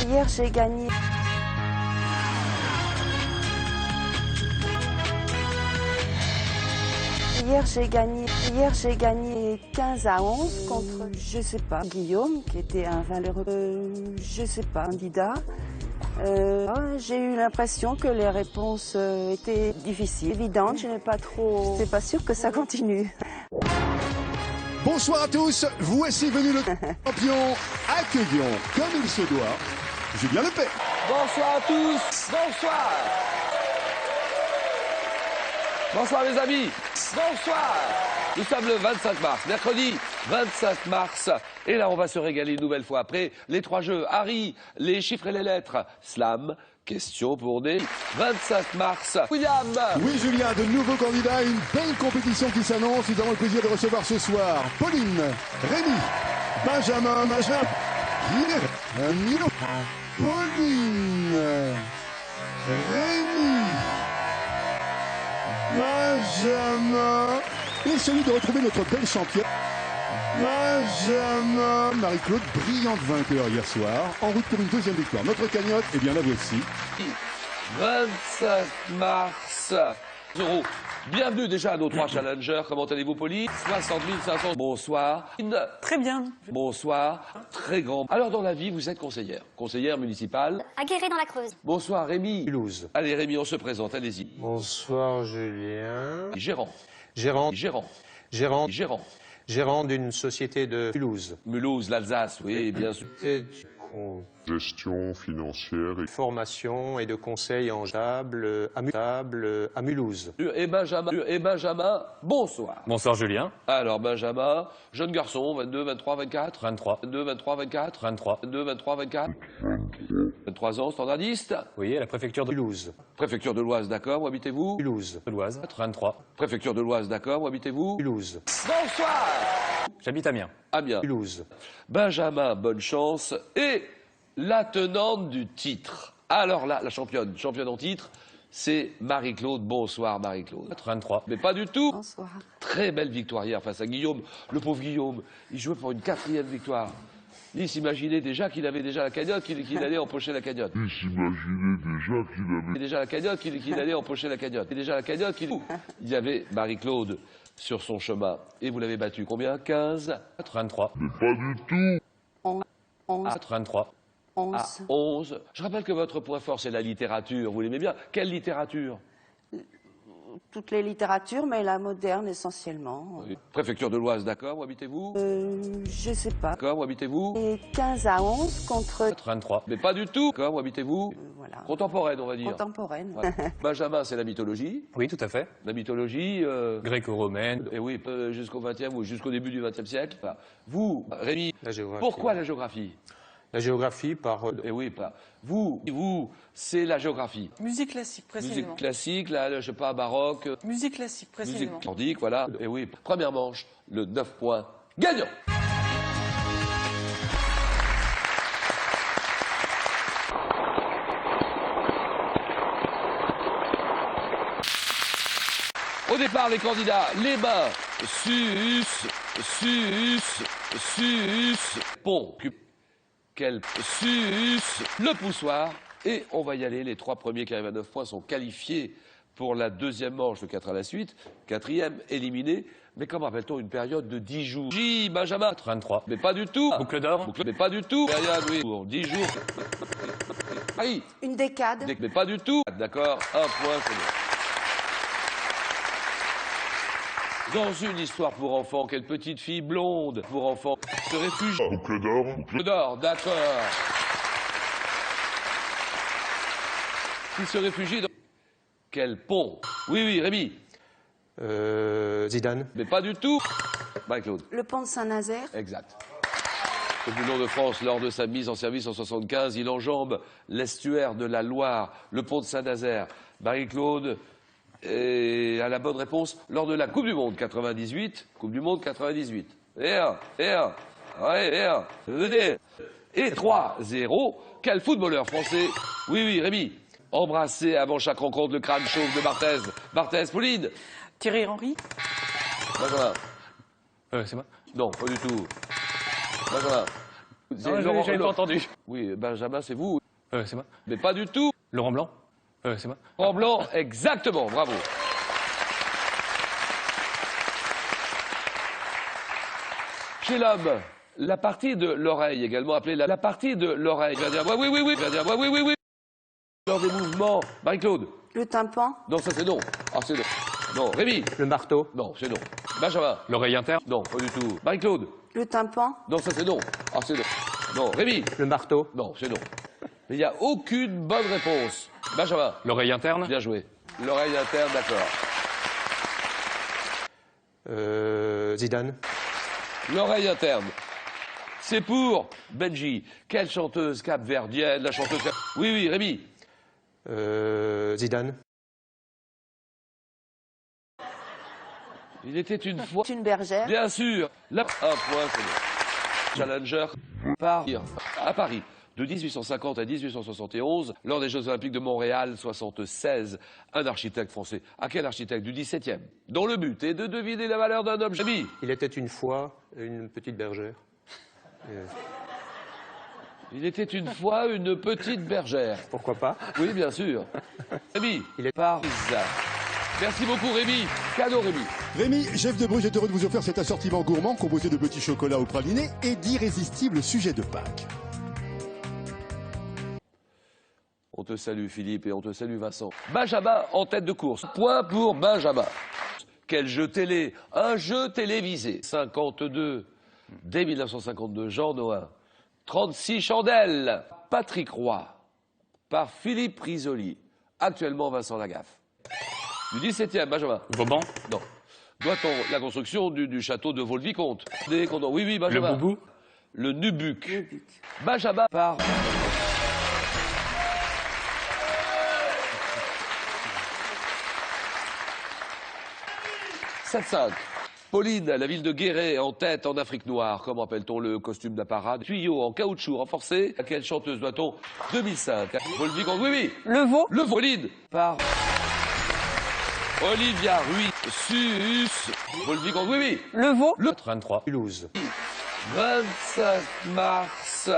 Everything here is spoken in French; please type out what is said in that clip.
Hier, j'ai gagné. Hier, j'ai gagné 15 à 11 contre, je sais pas, Guillaume, qui était un valeureux, je sais pas, candidat. J'ai eu l'impression que les réponses étaient difficiles, évidentes. Je n'ai pas trop. C'est pas sûr que ça continue. Bonsoir à tous, voici venu le champion. Accueillons, comme il se doit, Julien Lepais. Bonsoir à tous, bonsoir. Bonsoir les amis, bonsoir. Nous sommes le 25 mars, mercredi 25 mars. Et là, on va se régaler une nouvelle fois. Après les trois jeux, Harry, les chiffres et les lettres, Slam, question pour des 25 mars. William. Oui Julien, de nouveaux candidats, une belle compétition qui s'annonce. Nous avons le plaisir de recevoir ce soir Pauline, Rémi, Benjamin, Milo, Pauline, Rémi, Benjamin, et celui de retrouver notre belle championne, Benjamin. Marie-Claude, brillante vainqueur hier soir, en route pour une deuxième victoire. Notre cagnotte, eh bien la voici. 25 mars. Euros. Bienvenue déjà à nos trois challengers. Comment allez-vous, Pauline? 60 500. Bonsoir. Très bien. Bonsoir. Très grand. Alors, dans la vie, vous êtes conseillère. Conseillère municipale. À Guéret dans la Creuse. Bonsoir, Rémi. Toulouse. Allez, Rémi, on se présente. Allez-y. Bonsoir Julien. Gérant. Gérant. Gérant. Gérant. Gérant. Gérant d'une société de Toulouse. Mulhouse, l'Alsace, oui, bien sûr. Gestion financière et Formation et de conseil en table à Mulhouse. Et Benjamin, bonsoir. Bonsoir Julien. Alors, Benjamin, jeune garçon, 22, 23, 24. 23. 22, 23, 24. 23. 22, 23, 24. 23 ans, standardiste. Oui, à la préfecture de Toulouse. Préfecture de l'Oise, d'accord, où habitez-vous? Toulouse. l'Oise. 23. Préfecture de l'Oise, d'accord, où habitez-vous? Toulouse. Bonsoir. J'habite Amiens. Amiens. Toulouse. Benjamin, bonne chance. Et la tenante du titre. Alors là, la championne en titre, c'est Marie-Claude. Bonsoir Marie-Claude. 23. Mais pas du tout. Bonsoir. Très belle victoire hier face à Guillaume. Le pauvre Guillaume, il jouait pour une 4e victoire. Il s'imaginait déjà qu'il avait déjà la cagnotte, qu'il allait empocher la cagnotte. il s'imaginait déjà qu'il avait Déjà la cagnotte, qu'il allait empocher la cagnotte. Et déjà la cagnotte, il y avait Marie-Claude sur son chemin. Et vous l'avez battu combien? 15? 23. mais pas du tout. 11. 23. 11. À 11. Je rappelle que votre point fort, c'est la littérature. Vous l'aimez bien. Quelle littérature? Toutes les littératures, mais la moderne essentiellement. Oui. Préfecture de l'Oise, d'accord, où habitez-vous? Je sais pas. D'accord, où habitez-vous? Et 15 à 11 contre. 23. Mais pas du tout. D'accord, où habitez-vous? Voilà. Contemporaine, on va dire. Contemporaine. Voilà. Benjamin, c'est la mythologie. Oui, tout à fait. La mythologie. Gréco-romaine. Et oui, jusqu'au 20e ou jusqu'au début du 20e siècle. Enfin, vous, Rémi, La géographie. pourquoi la géographie? La géographie par... Et oui, vous, c'est la géographie. Musique classique, précisément. Musique classique, là, je sais pas, baroque, Musique classique, précisément. musique nordique, voilà. Et oui, première manche, le 9 points gagnant. Au départ, les candidats, les mains, pont, quel le poussoir. Et on va y aller, les trois premiers qui arrivent à 9 points sont qualifiés pour la deuxième manche, le 4 à la suite. Quatrième, éliminé. Mais comme rappelle-t-on, une période de 10 jours. J, Benjamin. 23. Mais pas du tout. Boucle d'or. Mais pas du tout. Période, oui, pour 10 jours. Harry. Une décade. Mais pas du tout. D'accord, un point, c'est bon. Dans une histoire pour enfants, quelle petite fille blonde pour enfants se réfugie. Boucle d'or. Boucle d'or, d'accord. Qui se réfugie dans quel pont? Oui, Rémi. Zidane. Mais pas du tout. Marie-Claude. Le pont de Saint-Nazaire. Exact. Champion de France, lors de sa mise en service en 75, il enjambe l'estuaire de la Loire, le pont de Saint-Nazaire. Marie-Claude a la bonne réponse lors de la Coupe du Monde 98. Coupe du Monde 98. Et 3-0. Quel footballeur français? Oui, Rémi. Embrassé avant chaque rencontre le crâne chauve de Barthez. Barthez, Pauline. Thierry Henry. Benjamin. C'est moi. Non, pas du tout. Benjamin. C'est J'avais pas entendu. Oui, Benjamin, c'est vous. C'est moi. Mais pas du tout. Laurent Blanc. C'est moi. En blanc, exactement, bravo. Chez l'homme, la partie de l'oreille, également appelée la partie de l'oreille. Je vais dire, oui, oui, oui, je vais dire, oui, oui, oui, oui. Lors des mouvements, Marie-Claude. Le tympan. Non, ça c'est non. Ah, c'est non. Non, Rémi. Le marteau. Non, c'est non. Benjamin. L'oreille interne. Non, pas du tout. Marie-Claude. Le tympan. Non, ça c'est non. Ah, c'est non. Non, Rémi. Le marteau. Non, c'est non. Mais il n'y a aucune bonne réponse. Benjamin. L'oreille interne. Bien joué. L'oreille interne, d'accord. Zidane. L'oreille interne. C'est pour Benji. Quelle chanteuse capverdienne, la chanteuse... Oui, oui, Rémi. Zidane. Il était une fois... Une bergère. Bien sûr. Là, un point, c'est bon. Challenger à Paris. De 1850 à 1871, lors des Jeux Olympiques de Montréal 76, un architecte français. À quel architecte? Du 17e. Dont le but est de deviner la valeur d'un objet. Il était une fois une petite bergère. Il était une fois une petite bergère. Pourquoi pas? Oui, bien sûr. Rémi, Il est par Merci beaucoup, Rémi. Cadeau, Rémi. Rémi, chef de Bruges, est heureux de vous offrir cet assortiment gourmand composé de petits chocolats au praliné et d'irrésistibles sujets de Pâques. On te salue, Philippe, et on te salue, Vincent. Benjamin en tête de course. Point pour Benjamin. Quel jeu télé? Un jeu télévisé. 52. Dès 1952, Jean Nohain. 36 chandelles. Patrick Roy. Par Philippe Risoli. Actuellement, Vincent Lagaffe. Du 17e, Benjamin. Vauban. Non. Doit-on la construction du château de Vaux-le-Vicomte? Oui, oui, Benjamin. Le Boubou. Le Nubuc. Benjamin par... 7-5. Pauline, la ville de Guéret, en tête en Afrique noire. Comment appelle-t-on le costume de la parade? Tuyau en caoutchouc renforcé. À quelle chanteuse doit-on? 2005. Vaux-le-Vicomte, oui, oui. Le veau. Le Pauline par Olivia Ruiz. Sus. Vaux-le-Vicomte, oui, oui. Le veau. Le 23. Toulouse. 25 mars.